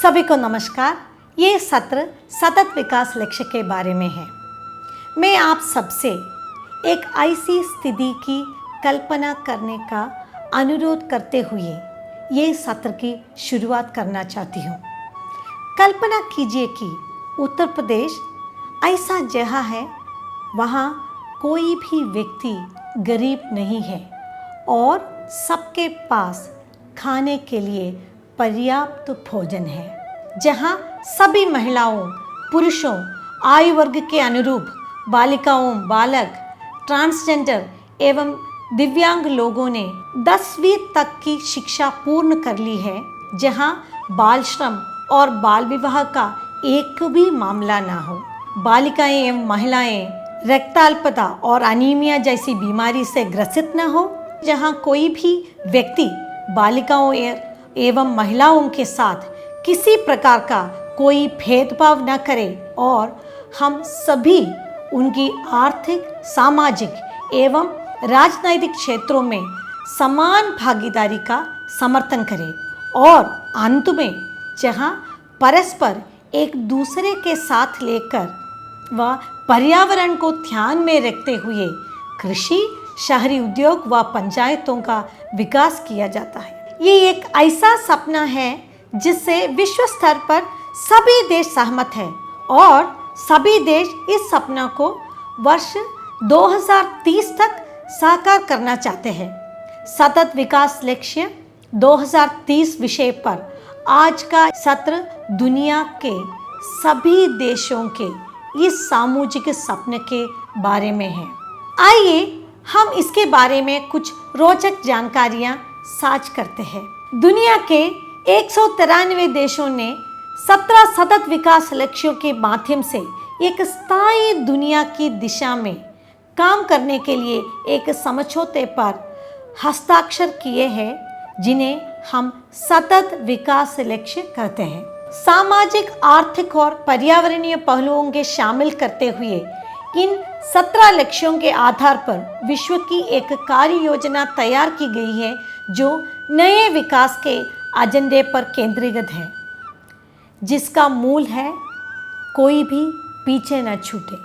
सभी को नमस्कार। ये सत्र सतत विकास लक्ष्य के बारे में है। मैं आप सबसे एक ऐसी स्थिति की कल्पना करने का अनुरोध करते हुए ये सत्र की शुरुआत करना चाहती हूँ। कल्पना कीजिए कि उत्तर प्रदेश ऐसा जगह है वहाँ कोई भी व्यक्ति गरीब नहीं है और सबके पास खाने के लिए पर्याप्त भोजन है, जहाँ सभी महिलाओं, पुरुषों, आयु वर्ग के अनुरूप बालिकाओं, बालक, ट्रांसजेंडर एवं दिव्यांग लोगों ने 10वीं तक की शिक्षा पूर्ण कर ली है, जहाँ बाल श्रम और बाल विवाह का एक भी मामला ना हो। बालिकाएं एवं महिलाएं रक्ताल्पता और अनीमिया जैसी बीमारी से ग्रसित न हो, जहाँ कोई भी व्यक्ति बालिकाओं एवं महिलाओं के साथ किसी प्रकार का कोई भेदभाव न करे और हम सभी उनकी आर्थिक, सामाजिक एवं राजनैतिक क्षेत्रों में समान भागीदारी का समर्थन करें और अंत में जहाँ परस्पर एक दूसरे के साथ लेकर व पर्यावरण को ध्यान में रखते हुए कृषि, शहरी उद्योग व पंचायतों का विकास किया जाता है। ये एक ऐसा सपना है जिससे विश्व स्तर पर सभी देश सहमत हैं और सभी देश इस सपना को वर्ष 2030 तक साकार करना चाहते हैं। सतत विकास लक्ष्य 2030 विषय पर आज का सत्र दुनिया के सभी देशों के इस सामूहिक सपने के बारे में है। आइए हम इसके बारे में कुछ रोचक जानकारियां साझा करते हैं। दुनिया के 193 देशों ने 17 सतत विकास लक्ष्यों के माध्यम से एक स्थायी दुनिया की दिशा में काम करने के लिए एक समझौते पर हस्ताक्षर किए हैं, जिन्हें हम सतत विकास लक्ष्य कहते हैं। सामाजिक, आर्थिक और पर्यावरणीय पहलुओं के शामिल करते हुए इन 17 लक्ष्यों के आधार पर विश्व की एक कार्य योजना तैयार की गई है, जो नए विकास के एजेंडे पर केंद्रीकृत है, जिसका मूल है कोई भी पीछे न छूटे,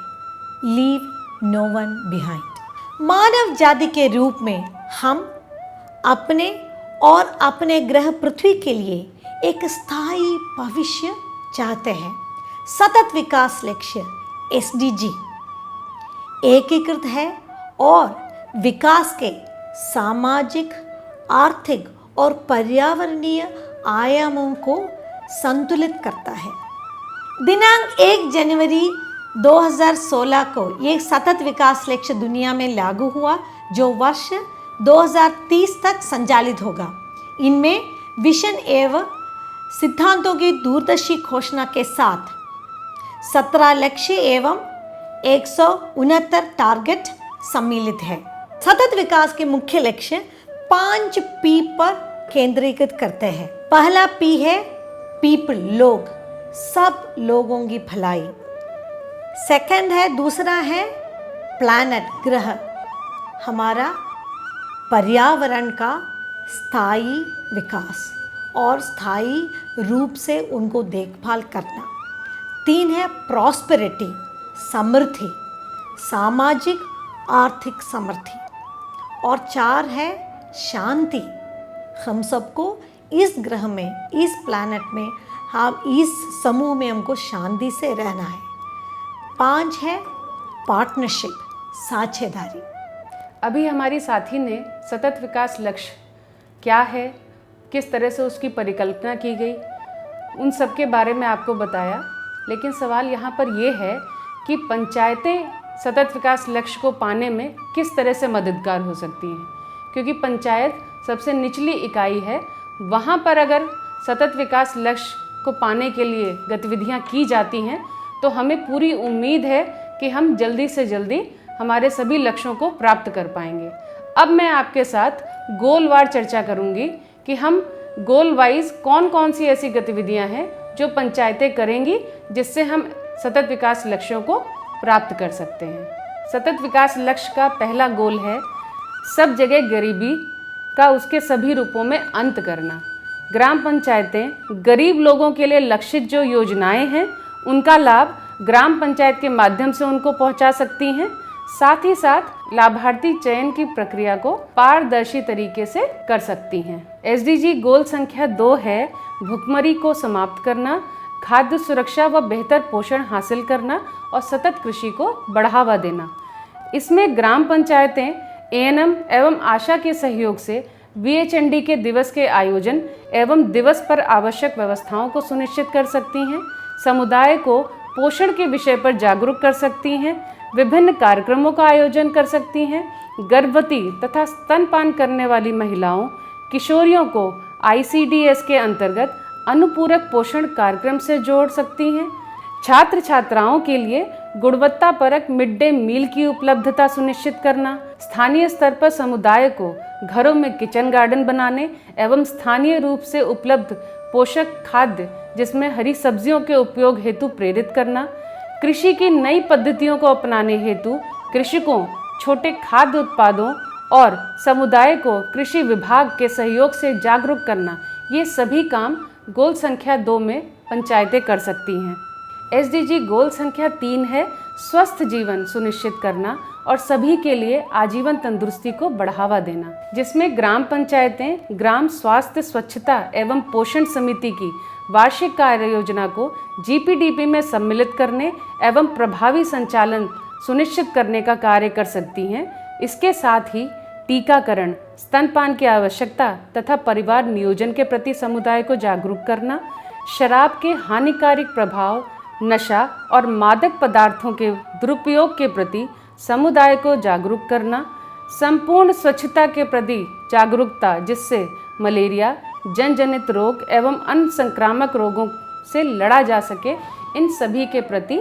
लीव नो वन बिहाइंड। मानव जाति के रूप में हम अपने और अपने ग्रह पृथ्वी के लिए एक स्थायी भविष्य चाहते हैं। सतत विकास लक्ष्य SDG एकीकृत है और विकास के सामाजिक, आर्थिक और पर्यावरणीय आयामों को संतुलित करता है। दिनांक 1 जनवरी 2016 को ये सतत विकास लक्ष्य दुनिया में लागू हुआ, जो वर्ष 2030 तक संचालित होगा। इनमें विजन एवं सिद्धांतों की दूरदर्शी घोषणा के साथ 17 लक्ष्य एवं 169 टारगेट सम्मिलित है। सतत विकास के मुख्य लक्ष्य 5 P पर केंद्रीकृत करते हैं। पहला P है पीपल, लोग, सब लोगों की भलाई। दूसरा है प्लैनेट, ग्रह, हमारा पर्यावरण का स्थायी विकास और स्थायी रूप से उनको देखभाल करना। 3 है प्रॉस्पेरिटी, समृद्धि, सामाजिक आर्थिक समृद्धि। और 4 है शांति, हम सबको इस ग्रह में, इस प्लैनेट में, हम इस समूह में हमको शांति से रहना है। 5 है पार्टनरशिप, साझेदारी। अभी हमारी साथी ने सतत विकास लक्ष्य क्या है, किस तरह से उसकी परिकल्पना की गई, उन सब के बारे में आपको बताया। लेकिन सवाल यहाँ पर ये है कि पंचायतें सतत विकास लक्ष्य को पाने में किस तरह से मददगार हो सकती हैं, क्योंकि पंचायत सबसे निचली इकाई है। वहाँ पर अगर सतत विकास लक्ष्य को पाने के लिए गतिविधियाँ की जाती हैं तो हमें पूरी उम्मीद है कि हम जल्दी से जल्दी हमारे सभी लक्ष्यों को प्राप्त कर पाएंगे। अब मैं आपके साथ गोलवार चर्चा करूँगी कि हम गोल वाइज कौन कौन सी ऐसी गतिविधियाँ हैं जो पंचायतें करेंगी जिससे हम सतत विकास लक्ष्यों को प्राप्त कर सकते हैं। सतत विकास लक्ष्य का पहला गोल है सब जगह गरीबी का उसके सभी रूपों में अंत करना। ग्राम पंचायतें गरीब लोगों के लिए लक्षित जो योजनाएं हैं उनका लाभ ग्राम पंचायत के माध्यम से उनको पहुंचा सकती हैं। साथ ही साथ लाभार्थी चयन की प्रक्रिया को पारदर्शी तरीके से कर सकती हैं। एसडीजी गोल संख्या 2 है भुखमरी को समाप्त करना, खाद्य सुरक्षा व बेहतर पोषण हासिल करना और सतत कृषि को बढ़ावा देना। इसमें ग्राम पंचायतें एएनएम एवं आशा के सहयोग से वीएचएनडी के दिवस के आयोजन एवं दिवस पर आवश्यक व्यवस्थाओं को सुनिश्चित कर सकती हैं, समुदाय को पोषण के विषय पर जागरूक कर सकती हैं, विभिन्न कार्यक्रमों का आयोजन कर सकती हैं, गर्भवती तथा स्तनपान करने वाली महिलाओं, किशोरियों को आईसीडीएस के अंतर्गत अनुपूरक पोषण कार्यक्रम से जोड़ सकती हैं, छात्र छात्राओं के लिए गुणवत्तापरक मिड डे मील की उपलब्धता सुनिश्चित करना, स्थानीय स्तर पर समुदाय को घरों में किचन गार्डन बनाने एवं स्थानीय रूप से उपलब्ध पोषक खाद्य जिसमें हरी सब्जियों के उपयोग हेतु प्रेरित करना, कृषि की नई पद्धतियों को अपनाने हेतु कृषकों, छोटे खाद्य उत्पादों और समुदाय को कृषि विभाग के सहयोग से जागरूक करना, ये सभी काम गोल संख्या 2 में पंचायतें कर सकती हैं। एसडीजी गोल संख्या 3 है स्वस्थ जीवन सुनिश्चित करना और सभी के लिए आजीवन तंदुरुस्ती को बढ़ावा देना, जिसमें ग्राम पंचायतें ग्राम स्वास्थ्य स्वच्छता एवं पोषण समिति की वार्षिक कार्य योजना को जीपीडीपी में सम्मिलित करने एवं प्रभावी संचालन सुनिश्चित करने का कार्य कर सकती हैं। इसके साथ ही टीकाकरण, स्तनपान की आवश्यकता तथा परिवार नियोजन के प्रति समुदाय को जागरूक करना, शराब के हानिकारक प्रभाव, नशा और मादक पदार्थों के दुरुपयोग के प्रति समुदाय को जागरूक करना, संपूर्ण स्वच्छता के प्रति जागरूकता जिससे मलेरिया, जनजनित रोग एवं अन्य संक्रामक रोगों से लड़ा जा सके, इन सभी के प्रति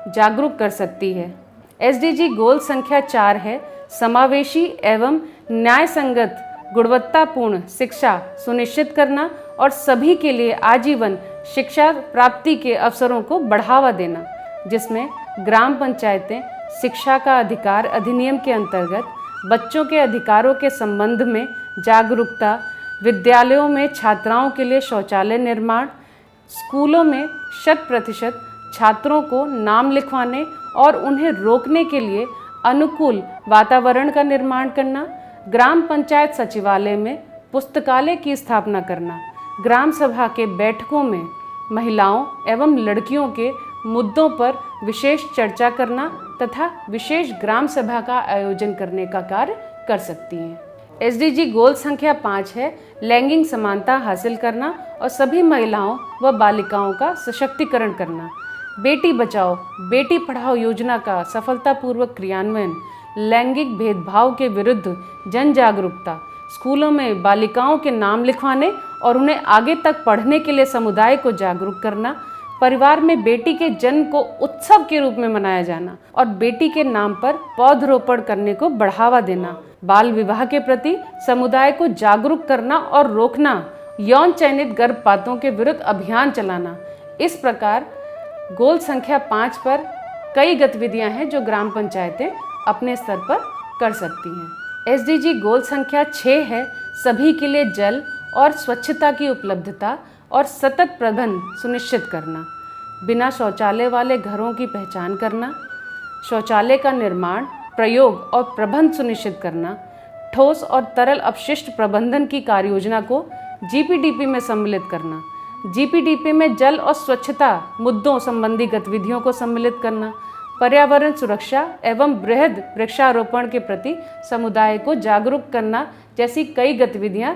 जागरूक कर सकती है। एसडीजी गोल संख्या 4 है समावेशी एवं न्याय संगत गुणवत्तापूर्ण शिक्षा सुनिश्चित करना और सभी के लिए आजीवन शिक्षा प्राप्ति के अवसरों को बढ़ावा देना, जिसमें ग्राम पंचायतें शिक्षा का अधिकार अधिनियम के अंतर्गत बच्चों के अधिकारों के संबंध में जागरूकता, विद्यालयों में छात्राओं के लिए शौचालय निर्माण, स्कूलों में 100% छात्रों को नाम लिखवाने और उन्हें रोकने के लिए अनुकूल वातावरण का निर्माण करना, ग्राम पंचायत सचिवालय में पुस्तकालय की स्थापना करना, ग्राम सभा के बैठकों में महिलाओं एवं लड़कियों के मुद्दों पर विशेष चर्चा करना तथा विशेष ग्राम सभा का आयोजन करने का कार्य कर सकती हैं। एसडीजी गोल संख्या 5 है लैंगिक समानता हासिल करना और सभी महिलाओं व बालिकाओं का सशक्तिकरण करना। बेटी बचाओ बेटी पढ़ाओ योजना का सफलतापूर्वक क्रियान्वयन, लैंगिक भेदभाव के विरुद्ध जन जागरूकता, स्कूलों में बालिकाओं के नाम लिखवाने और उन्हें आगे तक पढ़ने के लिए समुदाय को जागरूक करना, परिवार में बेटी के जन्म को उत्सव के रूप में मनाया जाना और बेटी के नाम पर पौधरोपण करने को बढ़ावा देना, बाल विवाह के प्रति समुदाय को जागरूक करना और रोकना, यौन चयनित गर्भपातों के विरुद्ध अभियान चलाना। इस प्रकार गोल संख्या 5 पर कई गतिविधियां हैं जो ग्राम पंचायतें अपने स्तर पर कर सकती हैं। एसडीजी गोल संख्या 6 है सभी के लिए जल और स्वच्छता की उपलब्धता और सतत प्रबंध सुनिश्चित करना, बिना शौचालय वाले घरों की पहचान करना, शौचालय का निर्माण, प्रयोग और प्रबंध सुनिश्चित करना, ठोस और तरल अपशिष्ट प्रबंधन की कार्ययोजना को जीपीडीपी में सम्मिलित करना, जीपीडीपी में जल और स्वच्छता मुद्दों संबंधी गतिविधियों को सम्मिलित करना, पर्यावरण सुरक्षा एवं बृहद वृक्षारोपण के प्रति समुदाय को जागरूक करना जैसी कई गतिविधियां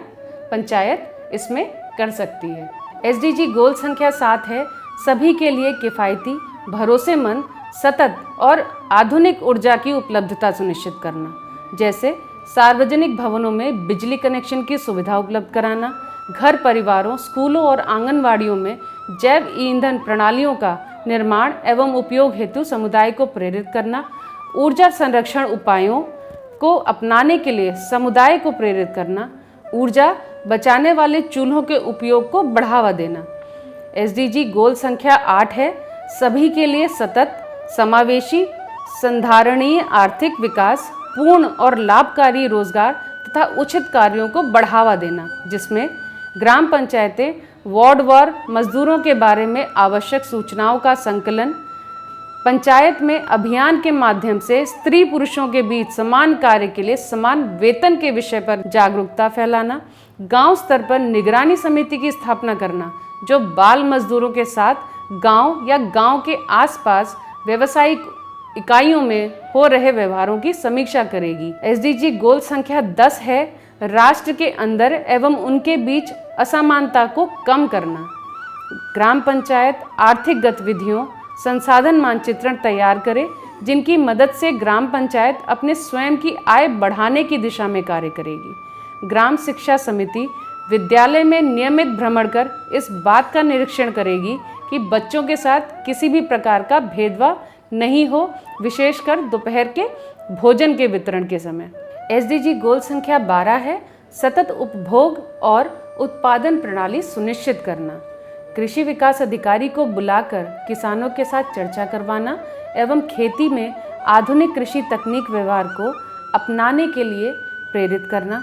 पंचायत इसमें कर सकती है। एसडीजी गोल संख्या 7 है सभी के लिए किफ़ायती, भरोसेमंद, सतत और आधुनिक ऊर्जा की उपलब्धता सुनिश्चित करना, जैसे सार्वजनिक भवनों में बिजली कनेक्शन की सुविधा उपलब्ध कराना, घर परिवारों, स्कूलों और आंगनवाड़ियों में जैव ईंधन प्रणालियों का निर्माण एवं उपयोग हेतु समुदाय को प्रेरित करना, ऊर्जा संरक्षण उपायों को अपनाने के लिए समुदाय को प्रेरित करना, ऊर्जा बचाने वाले चूल्हों के उपयोग को बढ़ावा देना। एसडीजी गोल संख्या 8 है सभी के लिए सतत, समावेशी, संधारणीय आर्थिक विकास, पूर्ण और लाभकारी रोजगार तथा उचित कार्यों को बढ़ावा देना, जिसमें ग्राम पंचायतें वार्डवार मजदूरों के बारे में आवश्यक सूचनाओं का संकलन, पंचायत में अभियान के माध्यम से स्त्री पुरुषों के बीच समान कार्य के लिए समान वेतन के विषय पर जागरूकता फैलाना, गांव स्तर पर निगरानी समिति की स्थापना करना जो बाल मजदूरों के साथ गांव या गांव के आसपास व्यावसायिक इकाइयों में हो रहे व्यवहारों की समीक्षा करेगी। एसडीजी गोल संख्या 10 है राष्ट्र के अंदर एवं उनके बीच असमानता को कम करना। ग्राम पंचायत आर्थिक गतिविधियों संसाधन मानचित्रण तैयार करे जिनकी मदद से ग्राम पंचायत अपने स्वयं की आय बढ़ाने की दिशा में कार्य करेगी। ग्राम शिक्षा समिति विद्यालय में नियमित भ्रमण कर इस बात का निरीक्षण करेगी कि बच्चों के साथ किसी भी प्रकार का भेदभाव नहीं हो, विशेषकर दोपहर के भोजन के वितरण के समय। एसडीजी गोल संख्या 12 है सतत उपभोग और उत्पादन प्रणाली सुनिश्चित करना। कृषि विकास अधिकारी को बुलाकर किसानों के साथ चर्चा करवाना एवं खेती में आधुनिक कृषि तकनीक व्यवहार को अपनाने के लिए प्रेरित करना।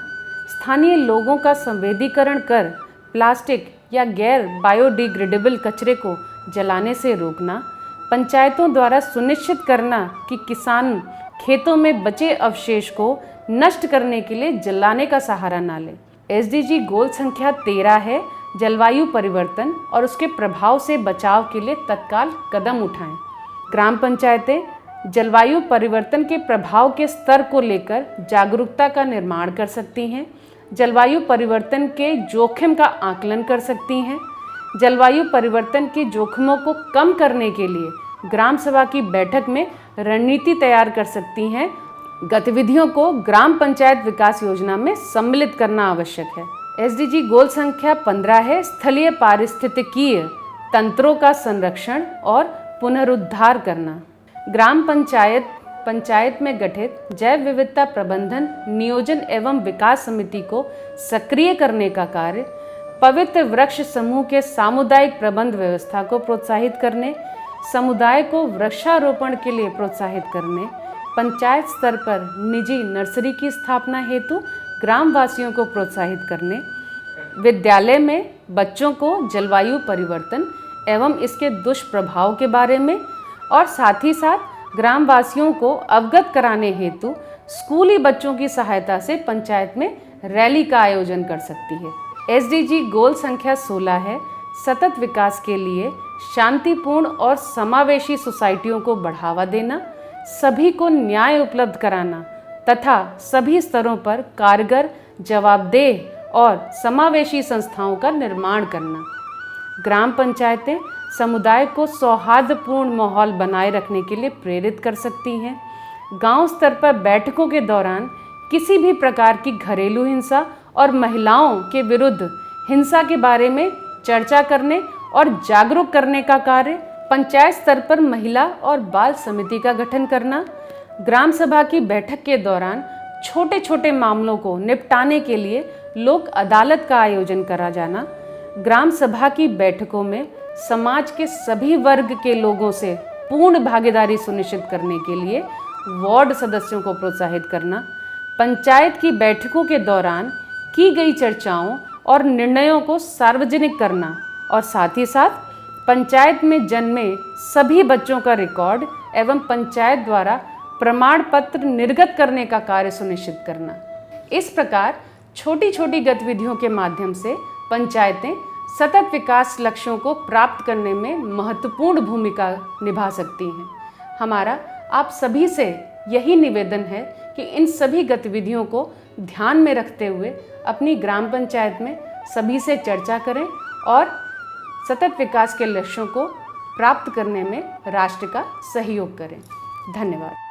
स्थानीय लोगों का संवेदीकरण कर प्लास्टिक या गैर बायोडिग्रेडेबल कचरे को जलाने से रोकना। पंचायतों द्वारा सुनिश्चित करना कि किसान खेतों में बचे अवशेष को नष्ट करने के लिए जलाने का सहारा ना ले। एसडीजी गोल संख्या 13 है जलवायु परिवर्तन और उसके प्रभाव से बचाव के लिए तत्काल कदम उठाएं। ग्राम पंचायतें जलवायु परिवर्तन के प्रभाव के स्तर को लेकर जागरूकता का निर्माण कर सकती हैं, जलवायु परिवर्तन के जोखिम का आकलन कर सकती हैं, जलवायु परिवर्तन के जोखिमों को कम करने के लिए ग्राम सभा की बैठक में रणनीति तैयार कर सकती हैं। गतिविधियों को ग्राम पंचायत विकास योजना में सम्मिलित करना आवश्यक है। एसडीजी गोल संख्या 15 है स्थलीय पारिस्थितिकीय तंत्रों का संरक्षण और पुनरुद्धार करना। ग्राम पंचायत में गठित जैव विविधता प्रबंधन नियोजन एवं विकास समिति को सक्रिय करने का कार्य, पवित्र वृक्ष समूह के सामुदायिक प्रबंध व्यवस्था को प्रोत्साहित करने, समुदाय को वृक्षारोपण के लिए प्रोत्साहित करने, पंचायत स्तर पर निजी नर्सरी की स्थापना हेतु ग्रामवासियों को प्रोत्साहित करने, विद्यालय में बच्चों को जलवायु परिवर्तन एवं इसके दुष्प्रभाव के बारे में और साथ ही साथ ग्रामवासियों को अवगत कराने हेतु स्कूली बच्चों की सहायता से पंचायत में रैली का आयोजन कर सकती है। एसडीजी गोल संख्या 16 है सतत विकास के लिए शांतिपूर्ण और समावेशी सोसाइटियों को बढ़ावा देना, सभी को न्याय उपलब्ध कराना तथा सभी स्तरों पर कारगर, जवाबदेह और समावेशी संस्थाओं का निर्माण करना। ग्राम पंचायतें समुदाय को सौहार्दपूर्ण माहौल बनाए रखने के लिए प्रेरित कर सकती हैं। गांव स्तर पर बैठकों के दौरान किसी भी प्रकार की घरेलू हिंसा और महिलाओं के विरुद्ध हिंसा के बारे में चर्चा करने और जागरूक करने का कार्य, पंचायत स्तर पर महिला और बाल समिति का गठन करना, ग्राम सभा की बैठक के दौरान छोटे छोटे मामलों को निपटाने के लिए लोक अदालत का आयोजन करा जाना, ग्राम सभा की बैठकों में समाज के सभी वर्ग के लोगों से पूर्ण भागीदारी सुनिश्चित करने के लिए वार्ड सदस्यों को प्रोत्साहित करना, पंचायत की बैठकों के दौरान की गई चर्चाओं और निर्णयों को सार्वजनिक करना और साथ ही साथ पंचायत में जन्मे सभी बच्चों का रिकॉर्ड एवं पंचायत द्वारा प्रमाण पत्र निर्गत करने का कार्य सुनिश्चित करना। इस प्रकार छोटी छोटी गतिविधियों के माध्यम से पंचायतें सतत विकास लक्ष्यों को प्राप्त करने में महत्वपूर्ण भूमिका निभा सकती हैं। हमारा आप सभी से यही निवेदन है कि इन सभी गतिविधियों को ध्यान में रखते हुए अपनी ग्राम पंचायत में सभी से चर्चा करें और सतत विकास के लक्ष्यों को प्राप्त करने में राष्ट्र का सहयोग करें। धन्यवाद।